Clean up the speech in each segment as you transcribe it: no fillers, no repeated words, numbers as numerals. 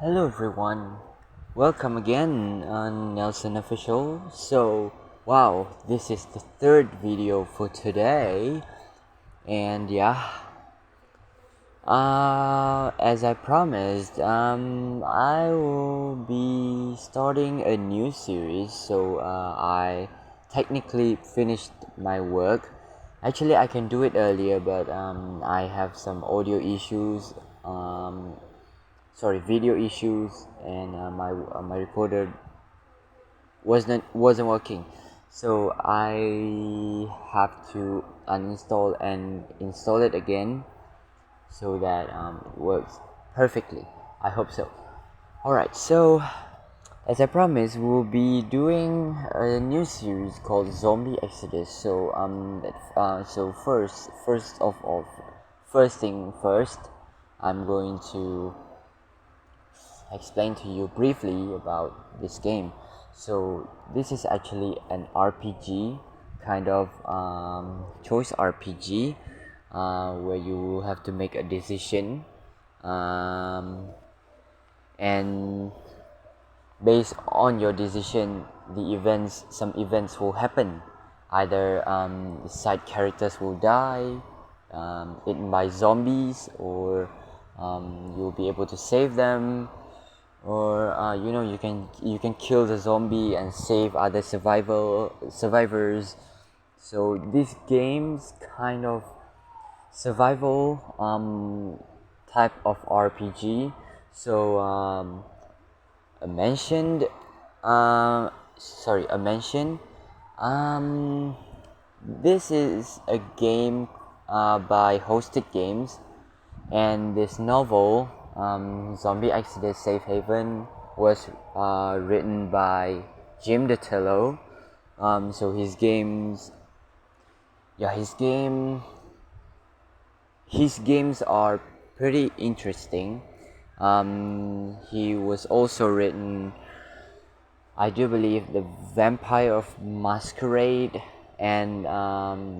Hello everyone, welcome again on Nelson Official. Wow, this is the third video for today, and as I promised, I will be starting a new series. I technically finished my work. Actually, I can do it earlier, but I have some audio issues. Video issues, and my recorder wasn't working, so I have to uninstall and install it again so that it works perfectly. I hope so. All right, so as I promised, we'll be doing a new series called Zombie Exodus. First thing first, I'm going to explain to you briefly about this game. So this is actually an RPG, kind of choice RPG, where you have to make a decision, and based on your decision, some events will happen. Either the side characters will die, eaten by zombies, or you'll be able to save them, or you can kill the zombie and save other survivors. So this game's kind of survival type of RPG. So a mentioned a mention this is a game by Hosted Games, and this novel, Zombie Exodus Safe Haven, was written by Jim Detillo. So his games are pretty interesting. He was also written, I do believe, the Vampire of Masquerade, and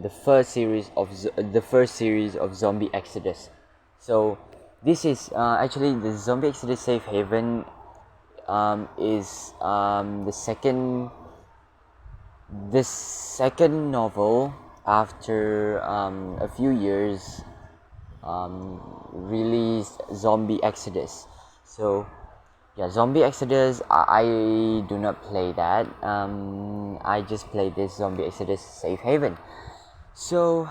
the first series of Zombie Exodus. So this is actually the Zombie Exodus Safe Haven is the second novel after a few years released Zombie Exodus. So yeah, Zombie Exodus, I do not play that. I just play this Zombie Exodus Safe Haven. So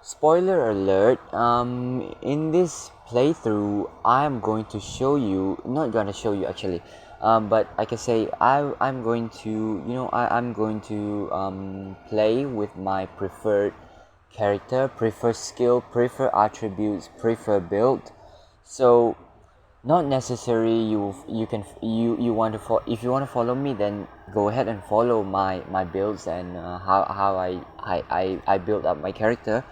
spoiler alert, in this playthrough I'm going to show you, not gonna show you actually, but I can say I'm going to, I'm going to play with my preferred character, preferred skill, preferred attributes, preferred build. So not necessary you want to if you want to follow me, then go ahead and follow my builds and how I build up my character.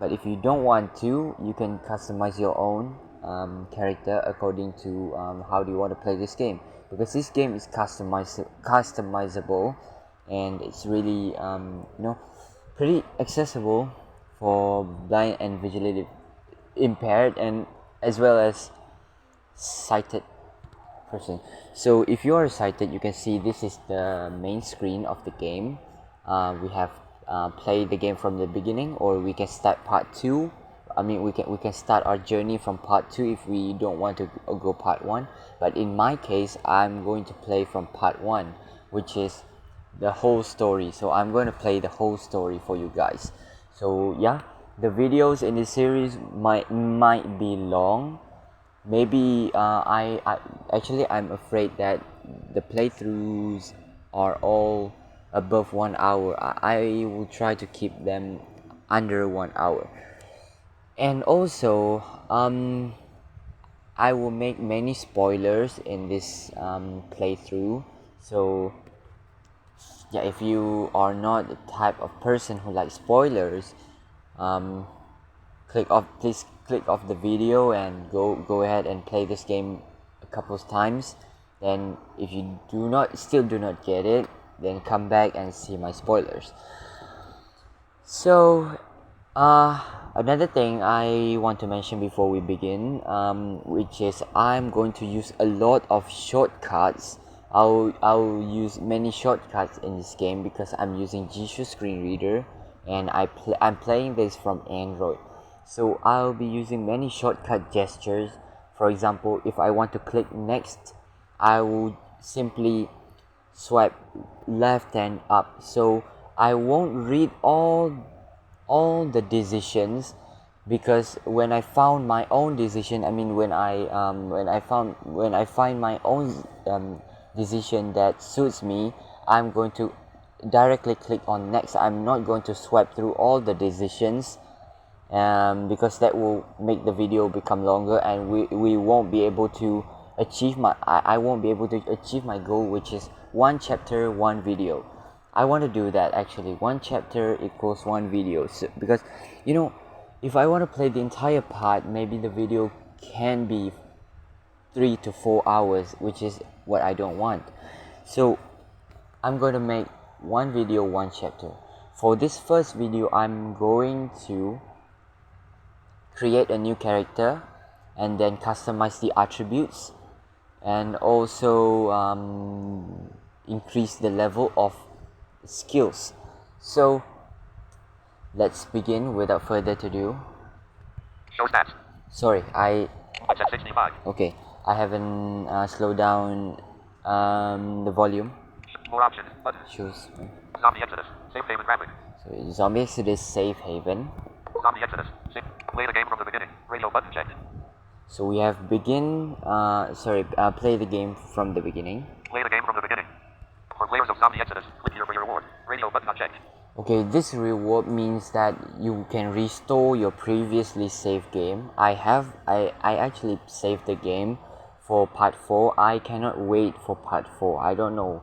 But if you don't want to, you can customize your own character according to how do you want to play this game, because this game is customizable, and it's really pretty accessible for blind and visually impaired, and as well as sighted person. So if you are sighted, you can see this is the main screen of the game. We have played the game from the beginning, or we can start part 2. We can start our journey from part 2 if we don't want to go part 1. But in my case, I'm going to play from part 1, which is the whole story. So I'm going to play the whole story for you guys. So yeah, the videos in this series might be long. Maybe I'm afraid that the playthroughs are all above 1 hour. I will try to keep them under 1 hour. And also, I will make many spoilers in this playthrough. So yeah, if you are not the type of person who likes spoilers, um, please click off the video and go ahead and play this game a couple of times. Then if you still do not get it, then come back and see my spoilers. So Another thing I want to mention before we begin, which is I'm going to use a lot of shortcuts. I'll use many shortcuts in this game because I'm using Jisoo screen reader, and I'm playing this from Android. So I'll be using many shortcut gestures. For example, if I want to click next, I will simply swipe left and up. So I won't read all the decisions, because when I found my own decision, I mean when I find my own decision that suits me, I'm going to directly click on next. I'm not going to swipe through all the decisions, because that will make the video become longer, and we won't be able to achieve I won't be able to achieve my goal, which is one chapter, one video. I want to do that actually. One chapter equals one video. So, because if I want to play the entire part, maybe the video can be 3 to 4 hours, which is what I don't want. So I'm going to make one video, one chapter. For this first video, I'm going to create a new character and then customize the attributes, and also increase the level of skills. So let's begin without further ado. Show stats. Sorry, At 65. okay, I haven't slowed down the volume. More options. Button. Choose. Zombie Exodus. Safe haven graphic. So Zombie Exodus Safe Haven. Zombie Exodus. Safe. Play the game from the beginning. Radio button checked. So we have play the game from the beginning. Play the game from the beginning. For players of Zombie Exodus, click here for your reward. Radio button unchecked. Okay, this reward means that you can restore your previously saved game. I actually saved the game for part 4. I cannot wait for part 4. I don't know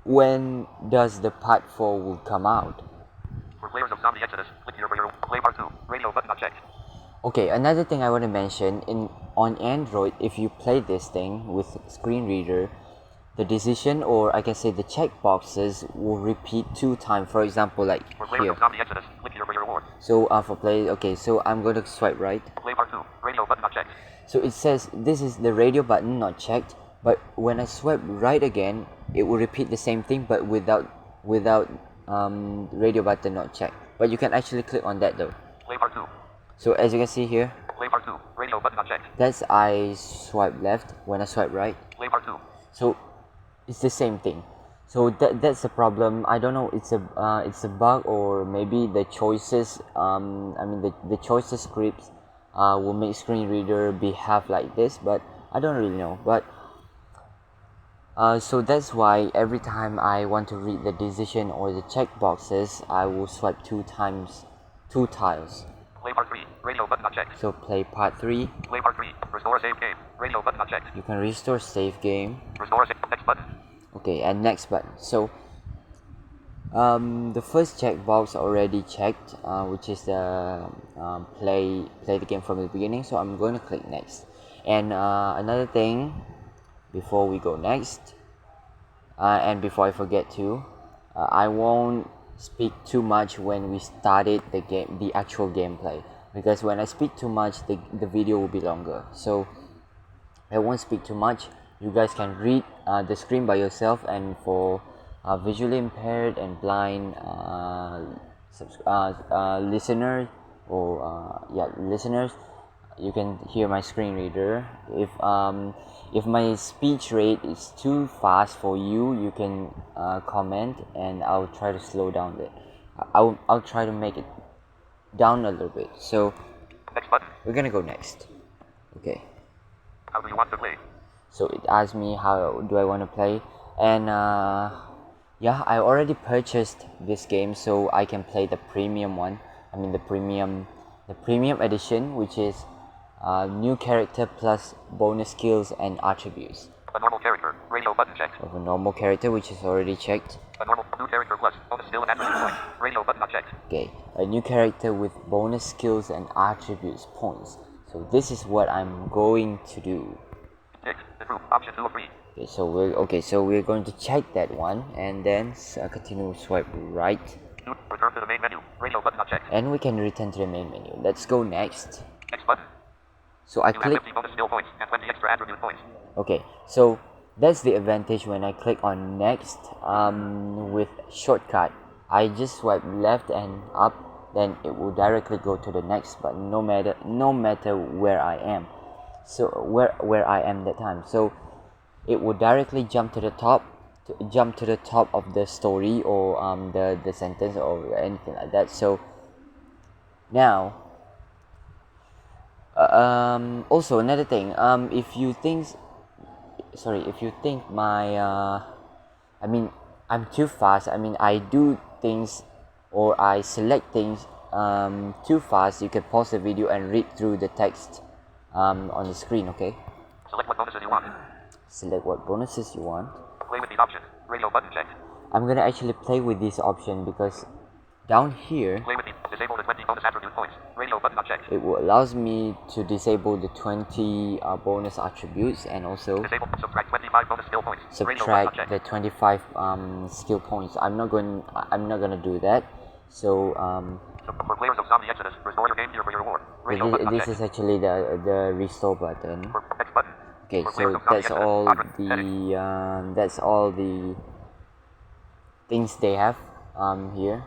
when does the part 4 will come out. For players of Zombie Exodus, click here for your play part 2. Radio button unchecked. Okay, another thing I want to mention, on Android, if you play this thing with screen reader, the decision, or I can say the checkboxes, will repeat 2 times. For example, like For players here. of Zombie Exodus, click here for your reward. So for play, okay, so I'm going to swipe right. Play part 2. Radio button unchecked. So it says this is the radio button not checked, but when I swipe right again, it will repeat the same thing, but without radio button not checked. But you can actually click on that though. Play part 2. So as you can see here, Play part 2. Radio button unchecked. that's I swipe left. When I swipe right, Play part 2. so it's the same thing. So that's the problem. I don't know, it's a bug, or maybe the choices the choices scripts will make screen reader behave like this, but I don't really know. But so that's why every time I want to read the decision or the checkboxes, I will swipe 2 times, 2 tiles. Play part 3. Radio button unchecked. So play part 3. Play part 3. Restore a save game. Radio button unchecked. You can restore save game. Restore a save. Next button. Okay, and next button. So the first checkbox already checked, which is the play the game from the beginning. So I'm going to click next. And another thing before we go next, and before I forget to, I won't speak too much when we started the actual gameplay, because when I speak too much, the video will be longer. So I won't speak too much. You guys can read the screen by yourself, and for visually impaired and blind listeners, listeners, you can hear my screen reader. If my speech rate is too fast for you, you can comment, and I'll try to slow down it. I'll try to make it down a little bit. So Next button. we're gonna go next. Okay. How do you want to play? So it asks me how do I want to play, and yeah, I already purchased this game, so I can play the premium one. I mean the premium edition, which is new character plus bonus skills and attributes. A normal character. Radio button checked. Of a normal character, which is already checked. A normal new character plus bonus skill and attribute points. Radio button unchecked. Okay, a new character with bonus skills and attributes points. So this is what I'm going to do. Tick. Improve. Option 2 of 3. So we're going to check that one, and then continue swipe right. Return to the main menu. Radio button not checked. and we can return to the main menu. Let's go next. Next button. So I You have click. 50 bonus skill points and 20 extra attribute points. Okay, so that's the advantage when I click on next with shortcut. I just swipe left and up, then it will directly go to the next button, no matter where I am. So where I am that time. So it will directly jump to the top of the story or the sentence or anything like that. So now also another thing, if you think my I'm too fast, I do things or I select things too fast, you can pause the video and read through the text on the screen. Okay, Select what bonuses you want. select what bonuses you want. Play with these options. Radio button checked. I'm gonna actually play with this option because down here Play with the disable the 20 bonus attribute points. Radio button not checked. it will allows me to disable the 20 bonus attributes and also Disable subtract 25 bonus skill points. Radio button not subtract checked. the 25 skill points. I'm not gonna do that. So So for players of Zombie Exodus, restore your game gear for your reward. Radio button not this checked. is actually the restore button. For next button. Okay, For players so of Zombie that's Exodus, all heading. that's all the things they have here.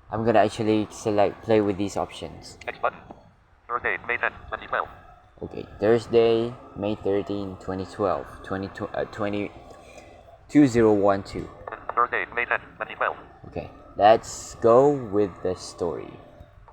I'm gonna actually select play with these options. Next button. Thursday, May 10th, 2012. Okay, Thursday, May 13, 2012, 2012. Thursday, May 10th, 2012. Okay, let's go with the story.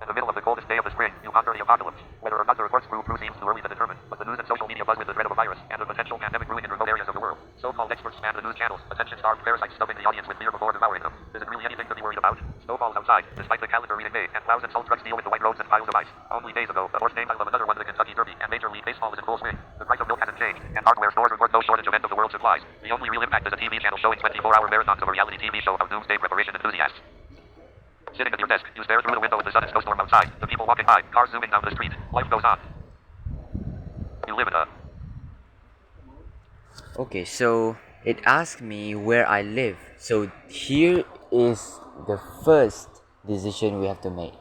In the middle of the coldest day of the spring, you ponder the apocalypse. Whether or not the reports prove true seems too early to determine, but the news and social media buzz with the dread of a virus and a potential pandemic brewing in remote areas of the world. So-called experts span the news channels, attention-starved parasites stuffing the audience with fear before devouring them. Is it really anything to be worried about? Snow falls outside, despite the calendar reading May, and plows and salt trucks deal with the white roads and piles of ice. Only days ago, the horse name of another won the Kentucky Derby, and Major League Baseball is in full swing. The price of milk hasn't changed, and hardware stores report no shortage of end-of-the-world supplies. The only real impact is a TV channel showing 24-hour marathons of a reality TV show of doomsday preparation enthusiasts. Sitting at your desk, you stare through the window at the sudden snowstorm outside. The people walking by, cars zooming down the street. Life goes on. You live in a... Okay, so it asked me where I live. So here is the first decision we have to make.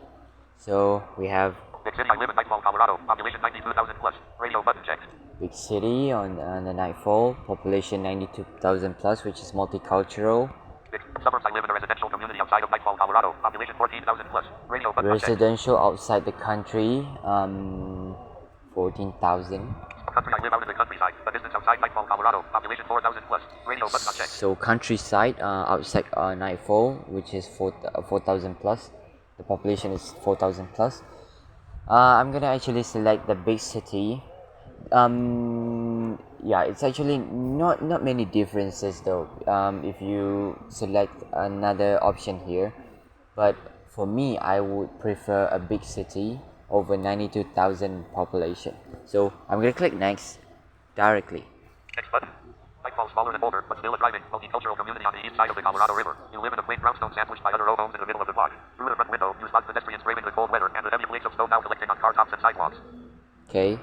So we have Big city, I live in Nightfall, Colorado. Population 92,000 plus. Radio button checked. big city on the Nightfall, population 92,000 plus, which is multicultural. Big suburbs, I live in a residential community outside of Nightfall, Colorado. Population 14,000 plus. Radio button checked. Residential outside the country, 14,000. Country, I live out in the countryside. A distance outside Nightfall, Colorado. Population 4,000 plus. Radio button checked. So countryside outside Nightfall, which is 4,000 plus. The population is 4,000 plus. I'm gonna actually select the big city. Yeah, it's actually not many differences though. If you select another option here, but for me, I would prefer a big city over 92,000 population. So I'm gonna click next directly. Next button. Nightfall smaller than Boulder, but still a thriving, multicultural community on the east side of the Colorado River. You live in a quaint brownstone sandwiched by other row homes in the middle of the block. Through the front window, you spot pedestrians braving the cold weather and the heavy flakes of snow now collecting on car tops and sidewalks. Okay.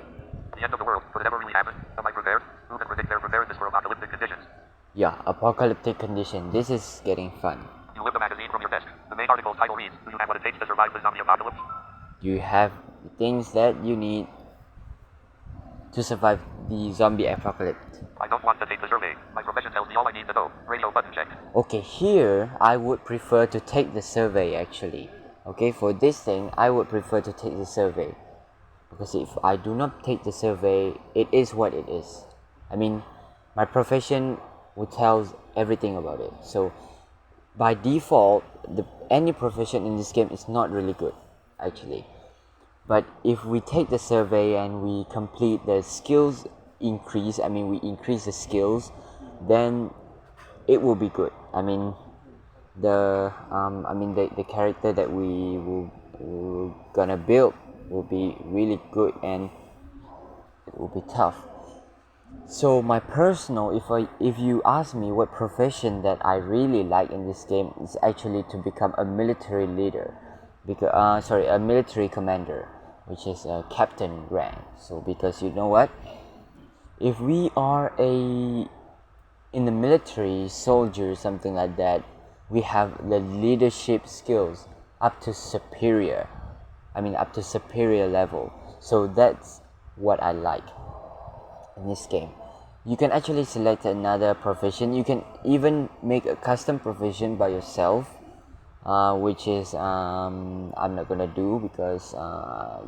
The end of the world. Could it ever really happen? Am I prepared? Who can predict their preparedness for apocalyptic conditions? Yeah, apocalyptic condition. This is getting fun. You lift the magazine from your desk. The main article title reads, Do you have what it takes to survive the zombie apocalypse? You have things that you need to survive the zombie apocalypse. I don't want to take the survey. My profession tells me all I need to know. Radio button checked. Okay, here I would prefer to take the survey actually. Okay, for this thing I would prefer to take the survey. Because if I do not take the survey, it is what it is. I mean, my profession would tell everything about it. So by default, any profession in this game is not really good actually. But if we take the survey and we complete the skills increase, we increase the skills, then it will be good. The character that we will gonna build will be really good and it will be tough. So my personal, if you ask me what profession that I really like in this game, is actually to become a military leader, because a military commander, which is a captain rank. So because you know what, if we are in the military soldier, something like that, we have the leadership skills. up to superior. Up to superior level. So that's what I like in this game. You can actually select another profession. You can even make a custom profession by yourself, which is I'm not gonna do because I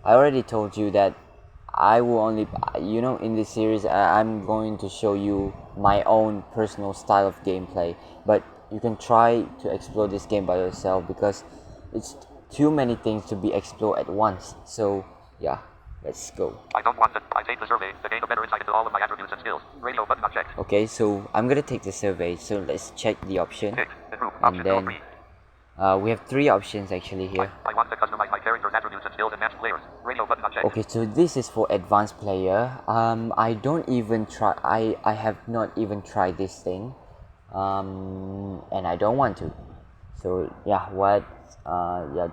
already told you that I will only in this series I'm going to show you my own personal style of gameplay, but you can try to explore this game by yourself because it's too many things to be explored at once. So yeah, let's go. I don't want to. I take the survey to gain a better insight into all of my attributes and skills. Radio button not checked. Okay, so I'm gonna take the survey, so let's check the option. Tick. The group. And Option then 3. we have 3 options actually here. I want to customize my character's attributes and skills and match players. Radio button not checked. Okay, so this is for advanced player. I don't even try. I have not even tried this thing, and I don't want to. So yeah,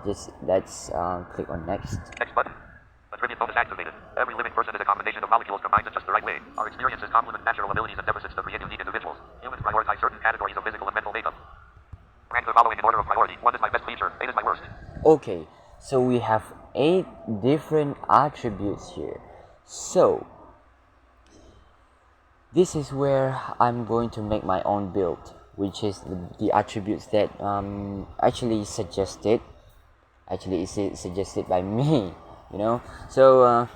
just let's click on next. Next button. Attribute bonus activated. Every living person is a combination of molecules combined in just the right way. Our experiences complement natural abilities and deficits to create unique individuals. Humans prioritize certain categories of physical and mental makeup. Rank the following in order of priority. 1 is my best feature. 8 is my worst. Okay, so we have 8 different attributes here. So this is where I'm going to make my own build, which is the attributes that actually suggested. Actually, it's suggested by me. So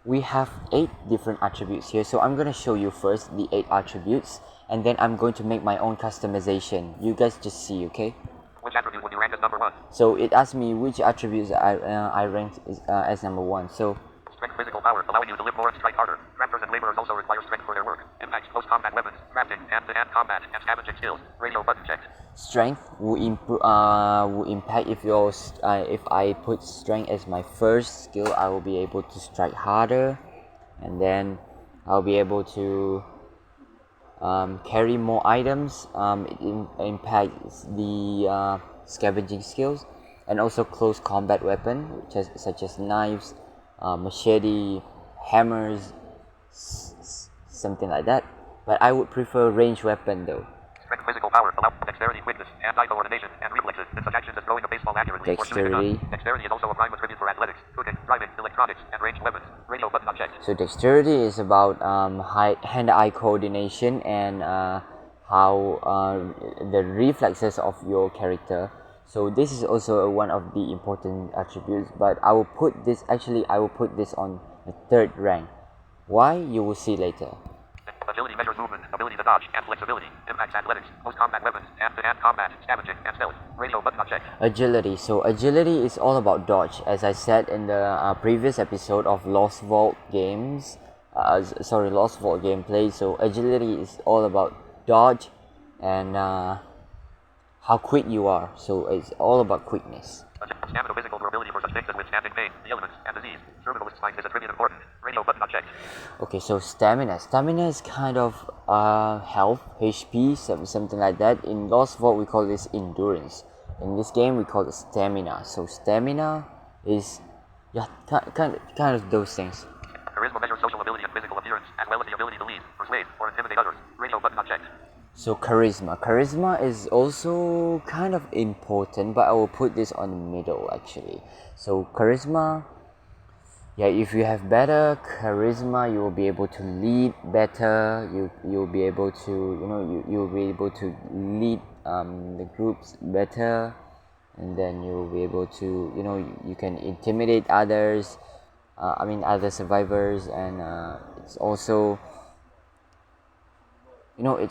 we have 8 different attributes here. So I'm gonna show you first the 8 attributes, and then I'm going to make my own customization. You guys just see, okay? Which attribute would you rank as number 1? So it asks me which attributes I ranked as number 1. So Strength, physical power, allowing you to live more and strike harder. Crafters and laborers also require strength for their work. Impacts close combat weapons, crafting, hand-to-hand combat, and scavenging skills. Radio button checked. strength will impact if I put strength as my first skill. I will be able to strike harder, and then I'll be able to carry more items. It impacts the scavenging skills, and also close combat weapon, such as knives, machete, hammers, something like that. But I would prefer ranged weapon though. Strength, physical power, allow dexterity, quickness, hand-eye coordination, and reflexes in such actions as throwing a baseball accurately or shooting a gun. Dexterity. Dexterity is also a prime attribute for athletics, cooking, driving, electronics, and ranged weapons. Radio button unchecked. So dexterity is about hand-eye coordination and how the reflexes of your character. So this is also one of the important attributes, but I will put this on the 3rd rank. Why? You will see later. Agility measures movement, ability to dodge, and flexibility. Impacts athletics, close combat weapons, hand-to-hand combat, scavenging, and stealth. Radio button unchecked. Agility. So agility is all about dodge, as I said in the previous episode of Lost Vault Lost Vault gameplay. So agility is all about dodge and how quick you are. So it's all about quickness. Stamina, physical durability for such things as withstanding pain, the elements, and disease. Terminal strength is attribute important. Radio button unchecked. Okay, so stamina. Stamina is kind of health, HP, something like that. In Lost Vault, we call this endurance. In this game, we call it stamina. So stamina is kind of those things. Charisma measures social ability and physical appearance, as well as the ability to lead, persuade, or intimidate others. Radio button unchecked. So charisma is also kind of important, but I will put this on the middle actually. So charisma, if you have better charisma, you will be able to lead better. You'll be able to you'll be able to lead the groups better, and then you'll be able to you can intimidate others. Other survivors, and it's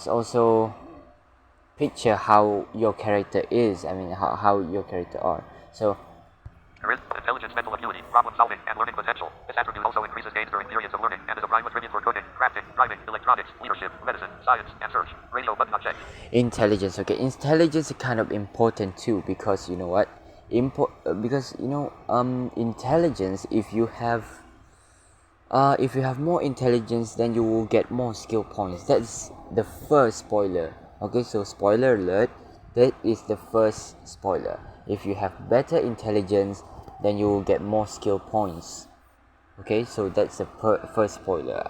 also picture how your character is. How your character are. So Charisma, intelligence, mental acuity, problem solving, and learning potential. This attribute also increases gains during periods of learning and is a prime attribute for cooking, crafting, driving, electronics, leadership, medicine, science, and search. Radio button unchecked. intelligence. Okay, intelligence is kind of important too, because you know what? Intelligence, if you have more intelligence, then you will get more skill points. That's the first spoiler. Okay, so spoiler alert, that is the first spoiler. If you have better intelligence, then you will get more skill points. Okay, so that's the first spoiler.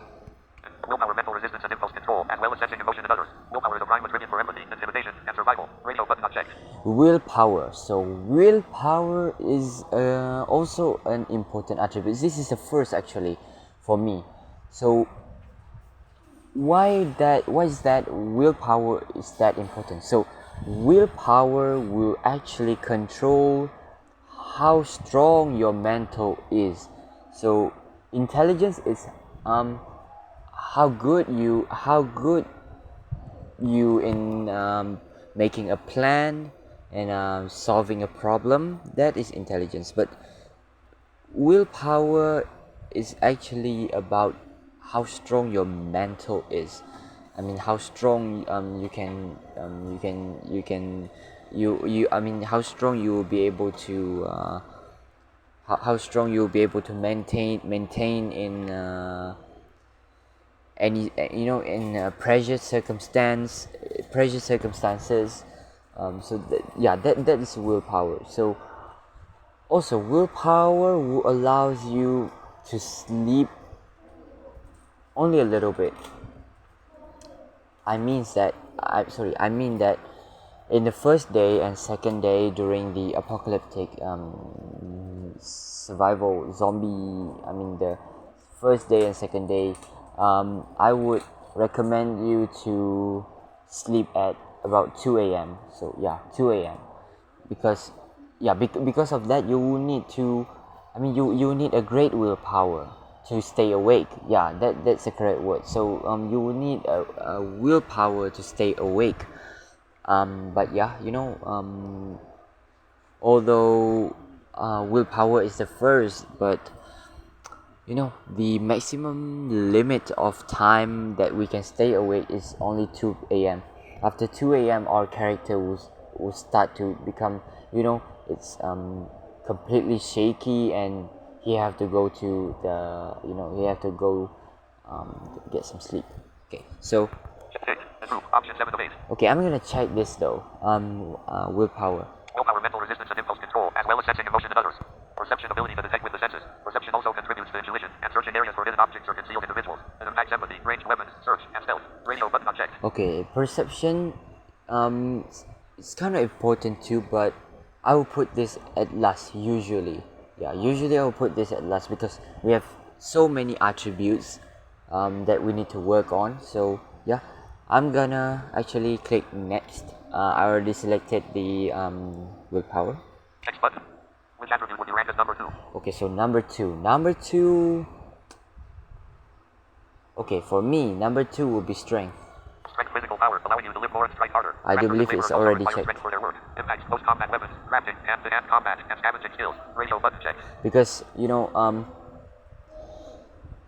Willpower, mental resistance, and impulse control, as well as sensing emotion in others. Willpower is a prime attribute for empathy, intimidation, and survival. Radio button unchecked. willpower. So willpower is also an important attribute. This is the first actually for me. So why is that willpower is that important? So willpower will actually control how strong your mental is. So intelligence is how good you in making a plan and solving a problem. That is intelligence. But willpower is actually about how strong your mental is. I mean, how strong you I mean, how strong you will be able to how strong you will be able to maintain in any in pressure circumstances. So that is willpower. So also willpower allows you to sleep only a little bit. I mean that in the first day and second day during the apocalyptic survival zombie, I mean the first day and second day, I would recommend you to sleep at about 2 a.m. So yeah, 2 a.m. because because of that you will need to, I mean you need a great willpower to stay awake. Yeah, that's the correct word. So you will need a willpower to stay awake. But yeah, although willpower is the first, but the maximum limit of time that we can stay awake is only 2 a.m. After 2 a.m. our character will start to become, it's completely shaky, and he have to go to the he have to go get some sleep. Okay, so Option 7 of 8. okay, I'm gonna check this though. Willpower. Willpower, mental resistance, and impulse control, as well as sensing emotion in others. Perception, ability to detect with the senses. Perception also contributes to intuition and searching areas for hidden objects or concealed individuals. It impacts empathy, ranged weapons, search, and stealth. Radio button unchecked. Okay, perception. It's kind of important too, but I will put this at last usually. Yeah, usually I will put this at last because we have so many attributes that we need to work on. So yeah, I'm gonna actually click next. I already selected the willpower. Next button. Which attribute would you rank as number 2? Okay, so number two. Okay, for me, number 2 will be strength. Strength, physical power, allowing you to live more and strike harder. I do believe it's already checked. Strength for their work. Impacts post-combat weapons, crafting, hand-to-hand combat, and scavenging skills. Radio button checked. Because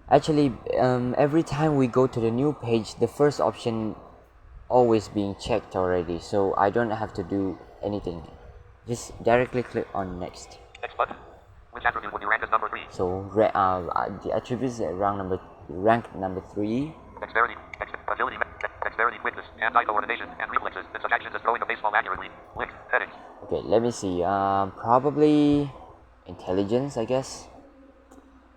actually every time we go to the new page, the first option always being checked already, so I don't have to do anything. Just directly click on next. Next button. Which attribute would you rank as number 3? So the attributes at rank number 3. Dexterity, agility, dexterity, quickness, hand-eye coordination, and reflexes. And such actions as throwing a baseball accurately. Lick, heading. Okay, let me see. Probably intelligence, I guess.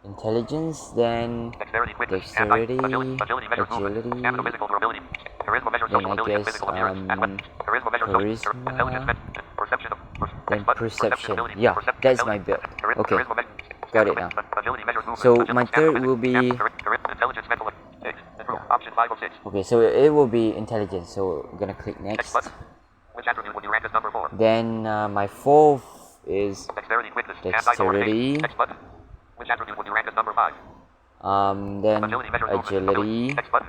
Intelligence, then Dexterity, quickness, dexterity, agility measures movement, agility, stamina, physical durability. Charisma measures then social I ability and guess physical appearance. And weapons. Charisma measures social charisma, intelligence, perception, then perception. ability, Yeah, that's intelligence, my build. charisma, Okay, charisma me- got it now. Agility measures movement. So agility, my stamina, third physical- will be intelligence, mental. Improve. Option 5 of 6. okay. So it will be intelligence. So I'm gonna click Next next. button. Which attribute would you rank as number 4? Then my fourth is Dexterity, quickness, hand-eye coordination. Next button. Which attribute would you rank as number 5? then Agility measures movement. agility. Next button.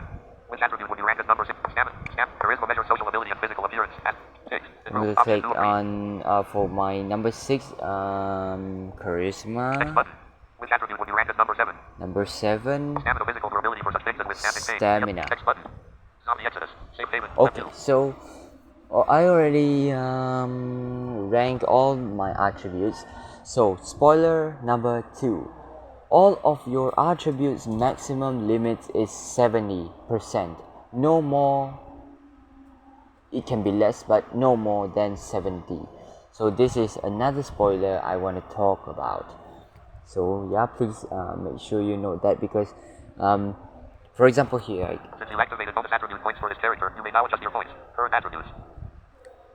Which attribute would you rank as number 6? Stamina. Charisma measures social ability and physical appearance. At 6. I'm gonna Option click 2 of 3. on for my number 6 Next charisma. button. Which attribute would you rank as number 7? Number 7 Stamina, physical durability for such things as withstanding pain. stamina. Next button. Zombie Exodus. Safe haven. Okay, Left so I already rank all my attributes. So spoiler number 2, all of your attributes maximum limit is 70%. No more. It can be less, but no more than 70. So this is another spoiler I want to talk about. So yeah, please make sure you note that, because for example here, Since you activated bonus attribute points for this character, you may now adjust your points. Current attributes.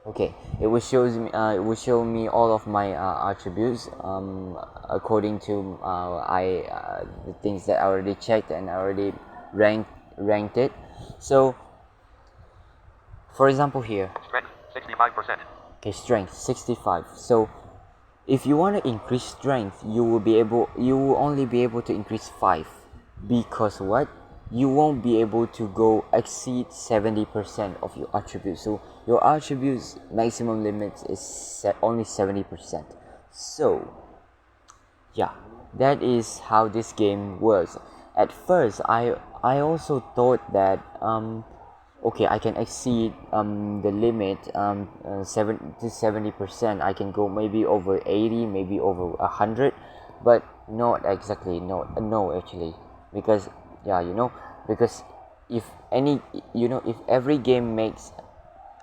Okay, it will show me all of my attributes according to the things that I already checked and I already ranked it. So for example here, Strength 65%. okay, strength 65. So if you want to increase strength, you will only be able to increase 5, because what, you won't be able to go exceed 70% of your attributes. So your attributes maximum limit is only 70%. So yeah, that is how this game works. At first I also thought that okay, I can exceed the limit 70%. I can go maybe over 80, maybe over 100, but not exactly. No actually, because yeah, because if any, if every game makes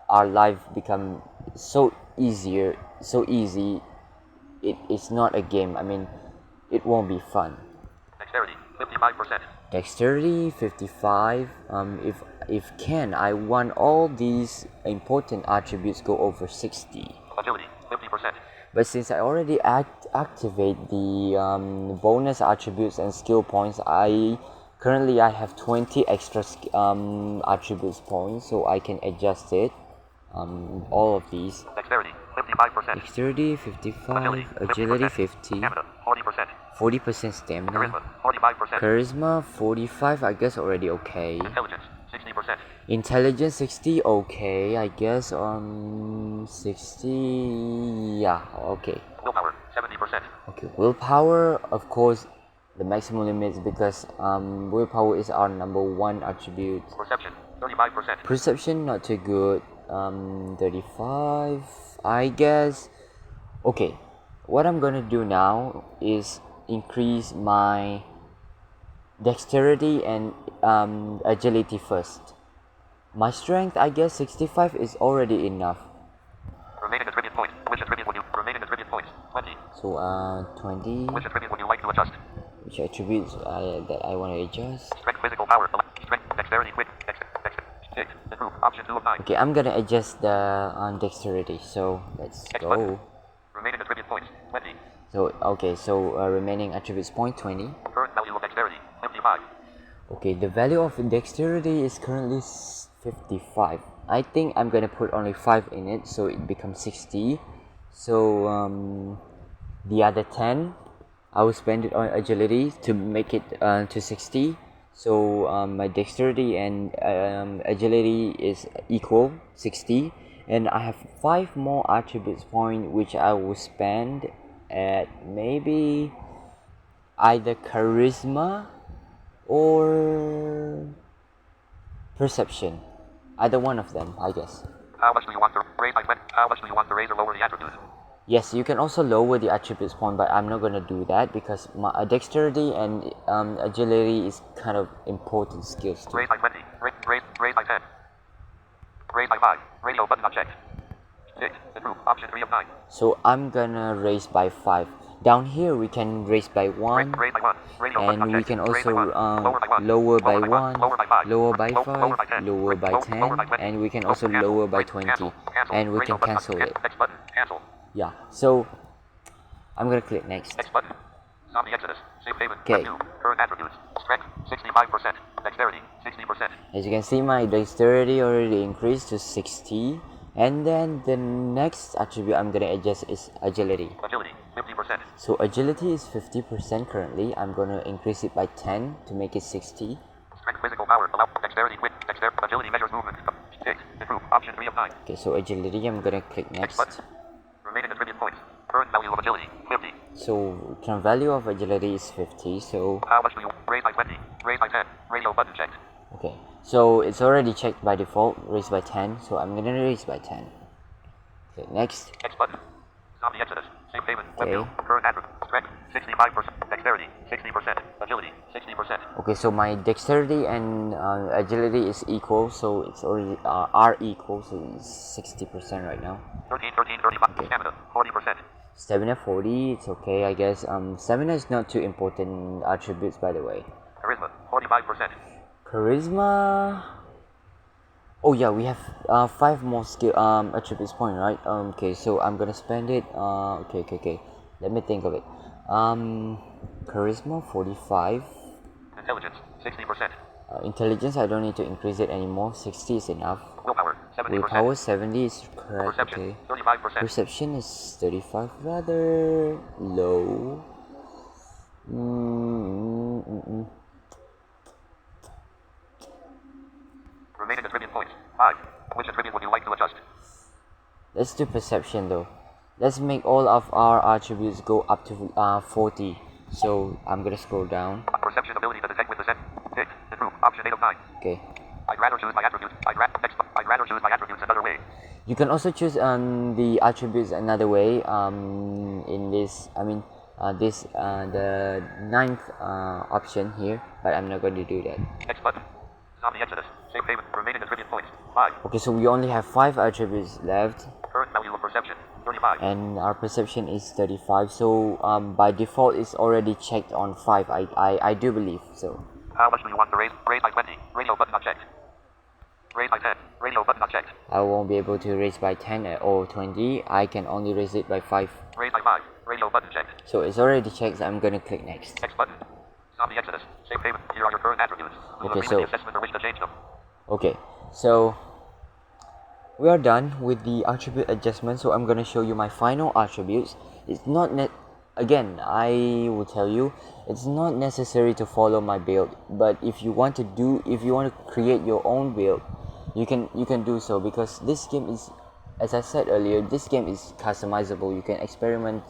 our life become so easy, it is not a game. I mean, it won't be fun. Dexterity 55%. Dexterity 55. If can, I want all these important attributes go over 60. Agility 50%. But since I already activate the bonus attributes and skill points, I have 20 extra attributes points, so I can adjust it. All of these. Dexterity 55%. Dexterity 55, agility 50, Stamina 40%. 40% stamina, Charisma 45%. charisma 45, I guess already okay. Intelligence 60%. Intelligence 60, okay, I guess 60, yeah, okay. Willpower 70%. Okay, willpower, of course, the maximum limits, because willpower is our number one attribute. Perception 35%. Perception not too good. 35, I guess. Okay, what I'm gonna do now is increase my dexterity and agility first. My strength, I guess 65 is already enough. Remaining attribute points. Which attribute would you remaining attribute points? 20. So 20. Which attribute would you like to adjust? Which attributes that I want to adjust? Strength, physical power, strength, dexterity, quick, six, improve, option 2 of 9. Okay, I'm gonna adjust the dexterity. So let's go. Remaining attribute points 20. So okay, so remaining attributes point 20. Current value of dexterity 55. Okay, the value of dexterity is currently 55. I think I'm gonna put only 5 in it, so it becomes 60. So the other 10, I will spend it on agility to make it to 60. So my dexterity and agility is equal 60, and I have 5 more attributes point, which I will spend at maybe either charisma or perception, either one of them, I guess. How much do you want to raise by 20? How much do you want to raise or lower the attribute? Yes, you can also lower the attributes point, but I'm not gonna do that because my dexterity and agility is kind of important skills too. Raise by 20. Raise by 10. Raise by 5. Radio button not checked. 6. Improve. Option 3 of 9. So I'm gonna raise by 5. Down here we can raise by 1, Raise by 1. Radio button and not we checked. can Raise by also 1. Lower by 1. lower by 1, Lower by 5. lower by Lower by 5, 10. lower by 10, Lower by 20. and we can also Cancel. lower by Cancel. 20, Cancel. and we Radio can button. cancel it. Next button. Cancel. Yeah, so I'm gonna click next. Next button. Zombie Exodus. Safe haven. Okay. Review. Current attributes. Strength 65%. Dexterity 60%. As you can see, my dexterity already increased to 60, and then the next attribute I'm gonna adjust is agility. Agility 50%. So agility is 50% currently. I'm gonna increase it by 10 to make it 60. Strength, physical power, allow dexterity, quick, dexterity, agility measures movement. 6. Improve. Option 3 of 9. Okay, so agility, I'm gonna click Next next. button. Remaining attribute points. Current value of agility 50. So current value of agility is 50. So How much do you raise by 20? Raise by 10. Radio button checked. okay, so it's already checked by default. Raise by 10. So I'm gonna raise by 10. Okay, next. Next button. Zombie Exodus. Safe haven. Okay. Webview. Current attribute. Strength 65%. Dexterity 60%. Agility 60%. Okay, so my dexterity and agility is equal, so it's already are equal, so it's 60% right now. 13, 35. Okay. Stamina 40%. Stamina 40, it's okay, I guess. Stamina is not too important attributes, by the way. Charisma 45%. Charisma, Oh yeah, we have five more skill attributes point, right? Okay, so I'm gonna spend it. Okay. Let me think of it. Charisma 45. Intelligence 60%. Intelligence, I don't need to increase it anymore. 60 is enough. Willpower 70%. Willpower 70 is correct. Perception Okay. 35%. Perception is 35, rather low. Remaining attribute points 5. Which attribute would you like to adjust? Let's do perception though. Let's make all of our attributes go up to 40. So I'm gonna scroll down. Perception ability to detect with the set. Tick. Improve. Option 8 of 9. Okay. I'd rather choose my attributes. I'd rather choose my attributes another way. You can also choose the attributes another way. In this, the ninth option here, but I'm not going to do that. Next button. Zombie Exodus. Save payment. Remaining attribute points 5. Okay, so we only have 5 attributes left, Current value of perception 35. and our perception is 35. So by default, it's already checked on 5. I do believe so. How much do you want to raise? Raise by 20. Radio button not checked. Raise by 10. Radio button not checked. I won't be able to raise by 10 or 20. I can only raise it by 5. Raise by 5. Radio button checked. So it's already checked. So I'm gonna click next. Next button. Zombie Exodus. Save payment. Here are your current attributes. You Okay, agree so- with the assessment or wish to change them. Okay, so we are done with the attribute adjustment. So I'm gonna show you my final attributes. It's not again, I will tell you, it's not necessary to follow my build. But if you want to create your own build, you can do so, because this game is, as I said earlier, this game is customizable. You can experiment.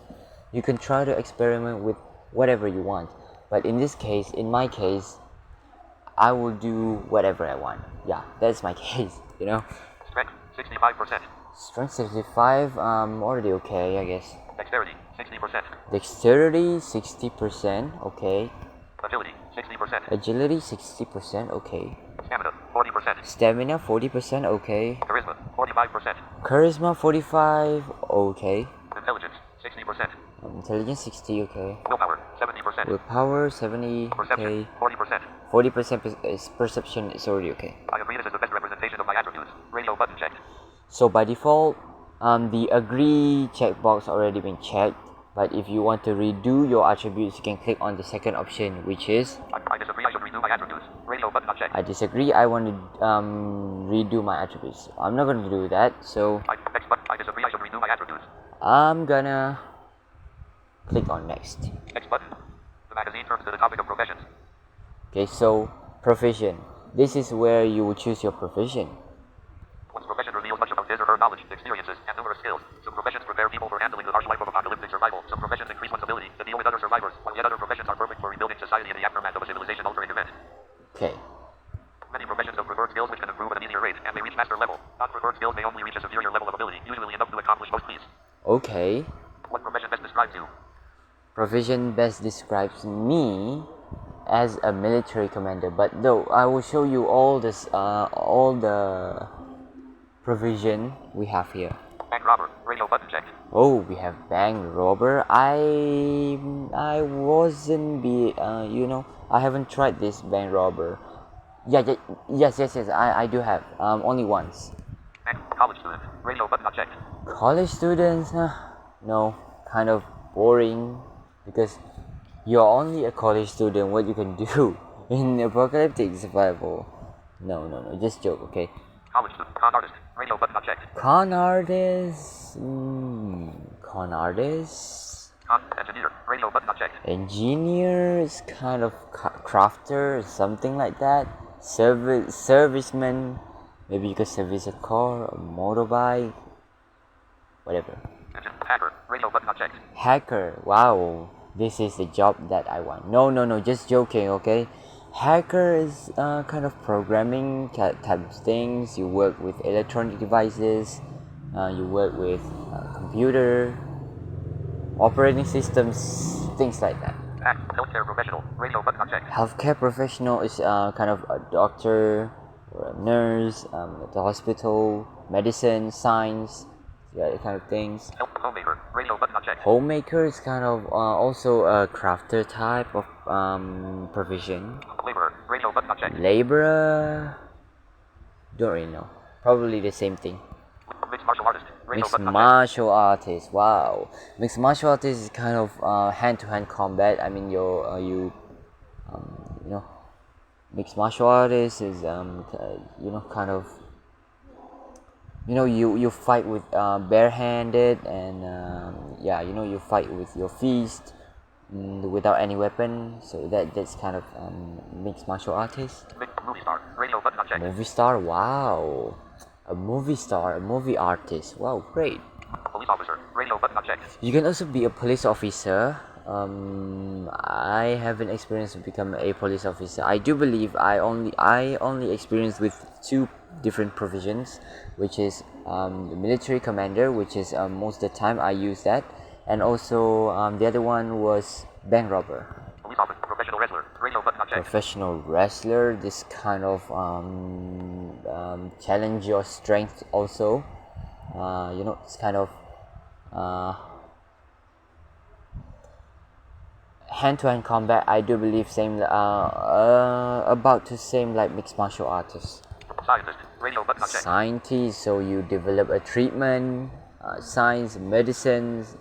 You can try to experiment with whatever you want. But in my case, I will do whatever I want. Yeah, that's my case, you know. Strength 65%. Strength 65, already okay, I guess. Dexterity 60%. Dexterity 60%, okay. Agility 60%. Agility 60%, okay. Stamina 40%. Stamina 40%, okay. Charisma 45%. Charisma 45, okay. Intelligence 60%. Intelligence 60, okay. Willpower 70%. Willpower 70, Perception okay. 40%. 40% is perception is already okay. I agree this is the best representation of my attributes. Radio button checked. So by default, the agree checkbox already been checked. But if you want to redo your attributes, you can click on the second option, which is I disagree. I should redo my attributes. Radio button not checked. I disagree. I want to redo my attributes. I'm not going to do that. So Next button. I disagree. I should redo my attributes. I'm gonna click on next. Next button. The magazine turns to the topic of professions. Okay, so profession. This is where you will choose your profession. One's profession reveals much about his or her knowledge, experiences, and numerous skills. Some professions prepare people for handling the harsh life of apocalyptic survival. Some professions increase one's ability to deal with other survivors, while yet other professions are perfect for rebuilding society in the aftermath of a civilization-altering event. Okay. Many professions have preferred skills which can improve at an easier rate, and may reach master level. Non-preferred skills may only reach a superior level of ability, usually enough to accomplish most feats. Okay. What profession best describes you? Provision best describes me as a military commander, but though I will show you all the provision we have here. Bank robber. Radio button checked. Oh, we have bank robber. I wasn't I haven't tried this bank robber. Yes. I do have. Only once. And college student. Radio button not checked. College students, no, kind of boring, because you're only a college student. What you can do in apocalyptic survival? No, just joke, okay. College student. Con artist. Radio button not checked. Con artist, con artist. Con engineer. Radio button not checked. Engineer is kind of crafter, something like that. Serviceman, maybe you could service a car, a motorbike, whatever. Engine. Hacker. Radio button not checked. Hacker, wow, this is the job that I want. No, just joking, okay. Hacker is kind of programming type of things. You work with electronic devices, you work with computer, operating systems, things like that. Healthcare professional. Radio button not checked. Healthcare professional is kind of a doctor or a nurse at the hospital, medicine, science, that kind of things. Homemaker. Radio button not checked. Homemaker is kind of also a crafter type of provision. Laborer. Radio button not checked. Laborer, don't really know. probably the same thing. Mixed martial artist. Radio Mixed button unchecked. martial artist. Wow, mixed martial artist is kind of hand-to-hand combat. I mean, you know, mixed martial artist is kind of, you fight with barehanded, and yeah, you fight with your fist, without any weapon. So that's kind of mixed martial artist. Movie star. Radio button unchecked. Movie star. Wow, a movie star, a movie artist. Wow, great. Police officer. Radio button unchecked. You can also be a police officer. I haven't experienced to become a police officer. I do believe I only experienced with two different provisions, which is the military commander, which is most of the time I use that, and also the other one was bank robber. Police officer. Professional wrestler. Radio button unchecked. Professional wrestler. This kind of challenge your strength also. It's kind of hand-to-hand combat. I do believe same about to same like mixed martial artists. Scientist. Radio button unchecked. Scientist, so you develop a treatment, science, medicines,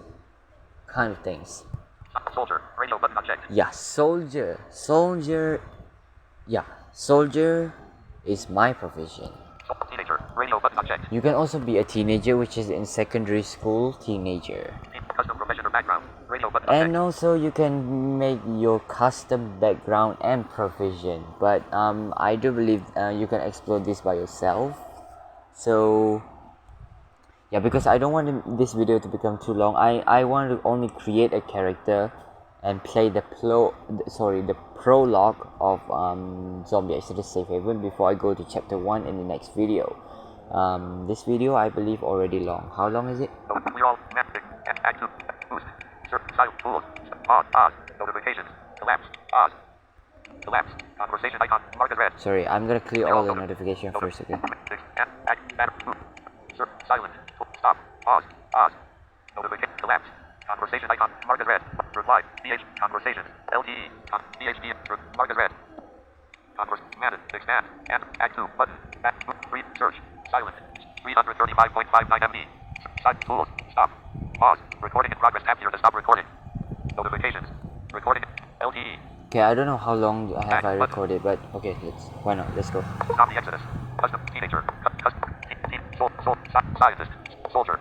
kind of things. Soldier. Radio button unchecked. Yeah, soldier. Soldier is my profession. Teenager. Radio button unchecked. You can also be a teenager, which is in secondary school, teenager. Custom profession or background. Radio button And unchecked. also you can make your custom background and provision, but I do believe you can explore this by yourself. So yeah, because I don't want this video to become too long, I want to only create a character and play the prologue of Zombie Exodus Safe Haven before I go to chapter 1 in the next video. This video I believe already long. How long is it? We're all mapping. Act 2. Boost. Silent tools. Pause. Notifications. Collapse. Pause. Collapse. Conversation icon. Mark as red. Sorry, I'm gonna clear all the notification first, okay? Silent. Stop. Pause. Notification. Collapse. Conversation icon. Mark as red. Reply. DH. Conversations. LTE. DHD. Mark as red. Command. Expand. And. Act 2. Button. Back. Read. Search. Silent. 335.59 MB. Side tools. Stop. Pause. Recording in progress. Tap here to stop recording. Notifications. Recording. LTE. Okay, I don't know how long have I recorded, but okay, why not? Let's go. Stop the Exodus. Custom. Teenager. Custom. Scientist. Soldier.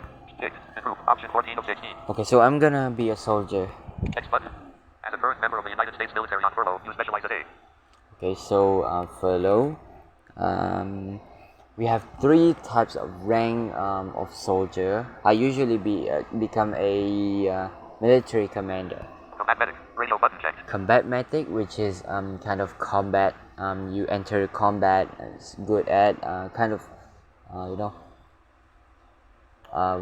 Improve. Option 14 of 16. Okay, so I'm gonna be a soldier. Next button. As a current member of the United States military on furlough, you specialize as a. Okay, so furlough. We have 3 types of rank of soldier. I usually become a military commander. Combat medic. Radio button checked. Combat medic, which is kind of combat. You enter combat and is good at kind of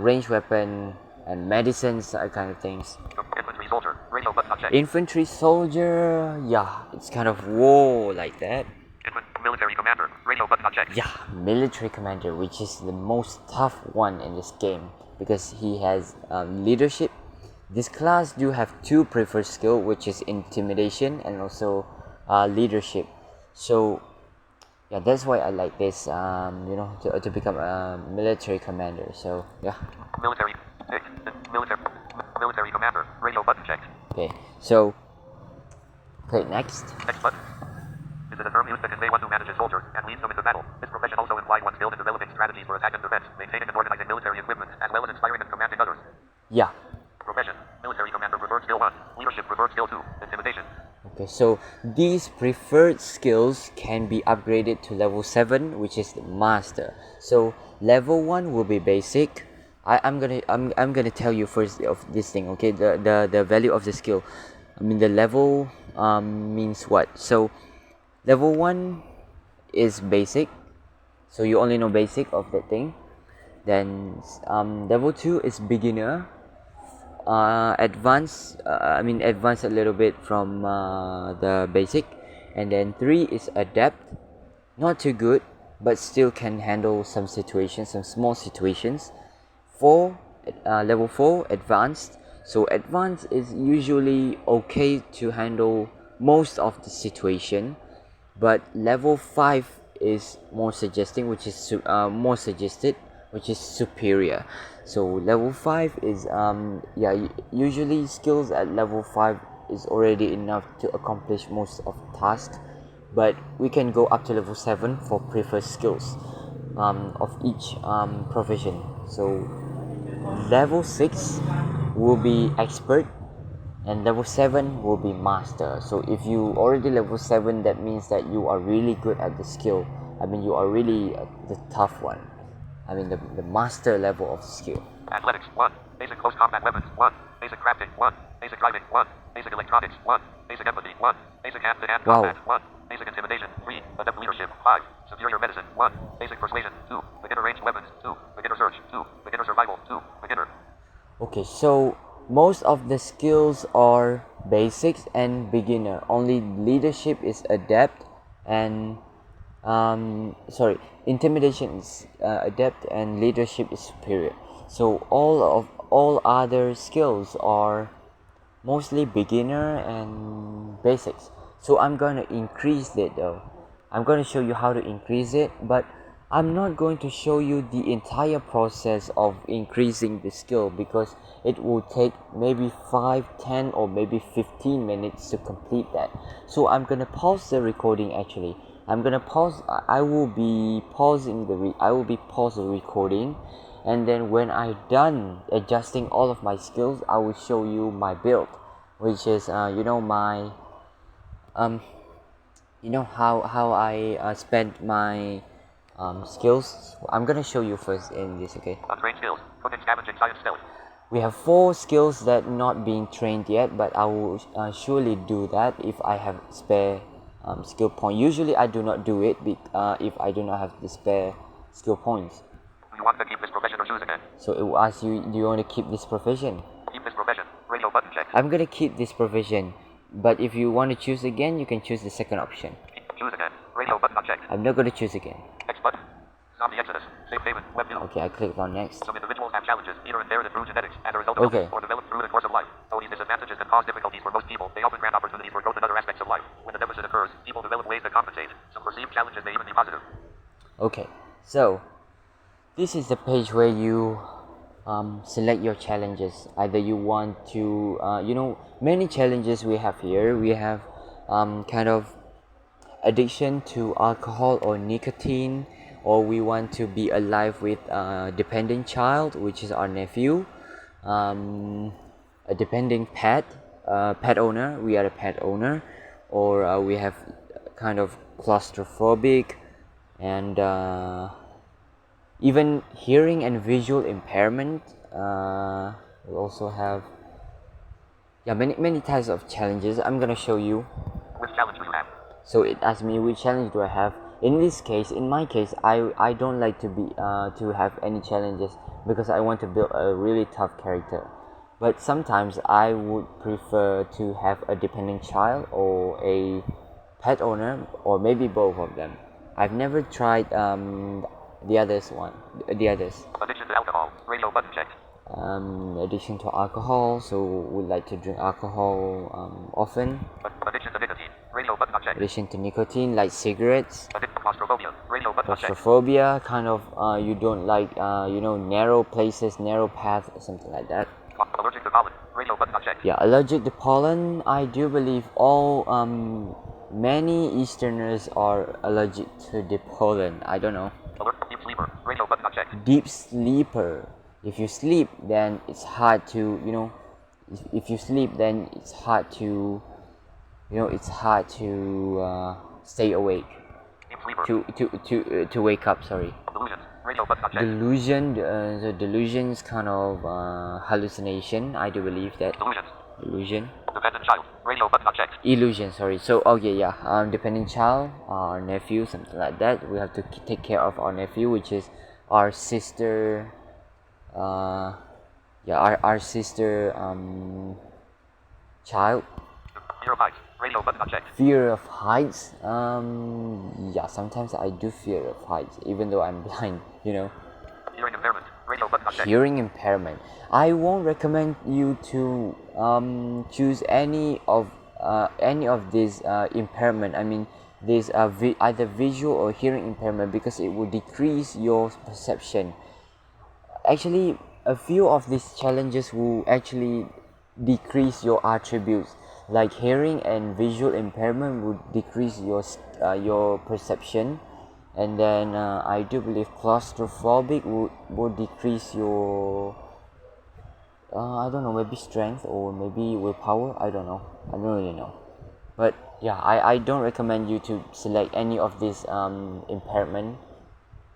range weapon and medicines, kind of things. Infantry soldier. Radio button unchecked. Infantry soldier, yeah, it's kind of war like that. Military commander. Radio button unchecked. Yeah, military commander, which is the most tough one in this game because he has leadership. This class do have 2 preferred skill, which is intimidation and also leadership. So yeah, that's why I like this to become a military commander. So yeah. Military commander. Radio button checked. Okay, so click next. Next button. This is a term used to convey one who manages soldiers and leads them into battle. This profession also implies one skilled in developing strategies for attack and defense, maintaining and organizing military equipment, as well as inspiring and commanding others. Yeah. Profession. Military commander preferred skill 1. Leadership preferred skill 2. Intimidation. Okay, so these preferred skills can be upgraded to level 7, which is the master. So level 1 will be basic. I'm gonna tell you first of this thing, okay? The value of the skill. I mean the level means what? So level 1 is basic, so you only know basic of that thing. Then level 2 is beginner. Advanced a little bit from the basic. And then 3 is adept, not too good but still can handle some situations, some small situations. Level 4 advanced, so advanced is usually okay to handle most of the situation. But level 5 is more suggesting, which is more suggested, which is superior. So level 5 is usually skills at level 5 is already enough to accomplish most of tasks, but we can go up to level 7 for preferred skills of each profession. So level 6 will be expert, and level 7 will be master. So if you already level 7, that means that you are really good at the skill. I mean, you are really the tough one. I mean, the master level of skill. Athletics 1. Basic close combat weapons 1. Basic crafting 1. Basic driving 1. Basic electronics 1. Basic empathy 1. Basic hand-to-hand Wow. combat 1. Basic intimidation 3. Adept leadership 5. Superior medicine 1. Basic persuasion 2. Beginner ranged weapons 2. Beginner search 2. Beginner survival 2. Beginner. Okay, so most of the skills are basics and beginner. Only leadership is adept, and intimidation is adept, and leadership is superior. So all other skills are mostly beginner and basics. So I'm gonna increase it though. I'm gonna show you how to increase it, but I'm not going to show you the entire process of increasing the skill, because it will take maybe 5, 10, or maybe 15 minutes to complete that. So I'm gonna pause the recording. Actually, I'm gonna pause. I will be pausing the recording, and then when I'm done adjusting all of my skills, I will show you my build, which is my how I spent my skills. I'm gonna show you first in this. Okay, Untrained skills. Cooking, scavenging, science, stealth. we have 4 skills that not being trained yet, but I will surely do that if I have spare skill point. Usually I do not do it if I do not have the spare skill points. You want to keep this profession or choose again? So it will ask you, do you want to keep this profession? Keep this profession. Radio button check. I'm gonna keep this profession, but if you want to choose again, you can choose the second option. Choose again. Radio button unchecked. I'm not gonna choose again. X button. Zombie Exodus. Safe haven. Web view. Okay, I clicked on next. Some individuals have challenges, either inherited through genetics and a result of Okay. illness, or developed through the course of life. Though these disadvantages can cause difficulties for most people, they often grant opportunities for growth in other aspects of life. When the deficit occurs, people develop ways to compensate. Some perceived challenges may even be positive. Okay, so this is the page where you select your challenges. Either you want to many challenges we have here. We have kind of addiction to alcohol or nicotine, or we want to be alive with a dependent child, which is our nephew, a dependent pet owner. We are a pet owner, or we have kind of claustrophobic, and even hearing and visual impairment. We also have many types of challenges. I'm gonna show you. Which challenge do you have? So it asks me which challenge do I have. In my case, I don't like to have any challenges, because I want to build a really tough character. But sometimes I would prefer to have a dependent child or a pet owner, or maybe both of them. I've never tried the others. Addiction to alcohol. Radio button checked. Addiction to alcohol, so we like to drink alcohol often. Addiction to nicotine. Radio button unchecked. Addiction to nicotine, like cigarettes. Addiction to claustrophobia. Radio button unchecked. Claustrophobia, kind of you don't like narrow places, narrow paths, something like that. Allergic to pollen. Radio button unchecked. Yeah, allergic to pollen. I do believe all many Easterners are allergic to the pollen. I don't know. Deep sleeper. Radio button unchecked. Deep sleeper. If you sleep, then it's hard to if you sleep, then it's hard to stay awake. Deep sleeper. To wake up. Sorry. Delusions. Radio button unchecked. Delusion. The delusion is kind of hallucination. I do believe that. Delusions. Illusion. Dependent child. Radio button unchecked. Illusion. Sorry. So okay, yeah. Dependent child, our nephew, something like that. We have to take care of our nephew, which is our sister. Our sister child. Fear of heights. Radio button unchecked. Fear of heights. Sometimes I do fear of heights, even though I'm blind. Hearing impairment. Radio button unchecked. Hearing impairment. I won't recommend you to choose any of these impairment. I mean, this either visual or hearing impairment, because it will decrease your perception. Actually, a few of these challenges will actually decrease your attributes, like hearing and visual impairment would decrease your perception, and then I do believe claustrophobic would decrease your I don't know, maybe strength or maybe willpower. I don't know, I don't really know. But yeah, I don't recommend you to select any of these impairment,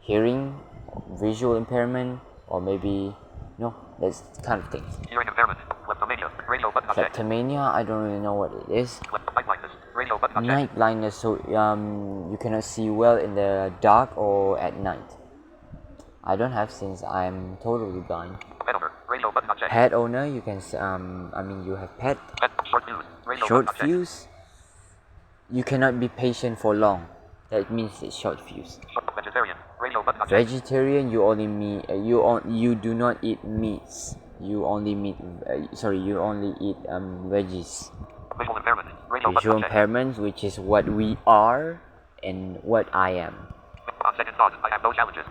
hearing, visual impairment, or maybe no, that's kind of things. Hearing impairment. Kleptomania. Radio button unchecked. Kleptomania, I don't really know what it is. Night blindness. Radio button unchecked. Night blindness, so you cannot see well in the dark or at night. I don't have, since I'm totally blind. Pet owner. Radio button unchecked. Pet owner, you can I mean, you have pet. Pet. Short fuse. Radio Short button unchecked. fuse, you cannot be patient for long. That means it's short fuse. Vegetarian. Radio button unchecked. Vegetarian, you only you do not eat meats. You only you only eat veggies. Visual impairment. Radio button Visual unchecked. impairments, which is what we are and what I am. On second thought, I have no challenges.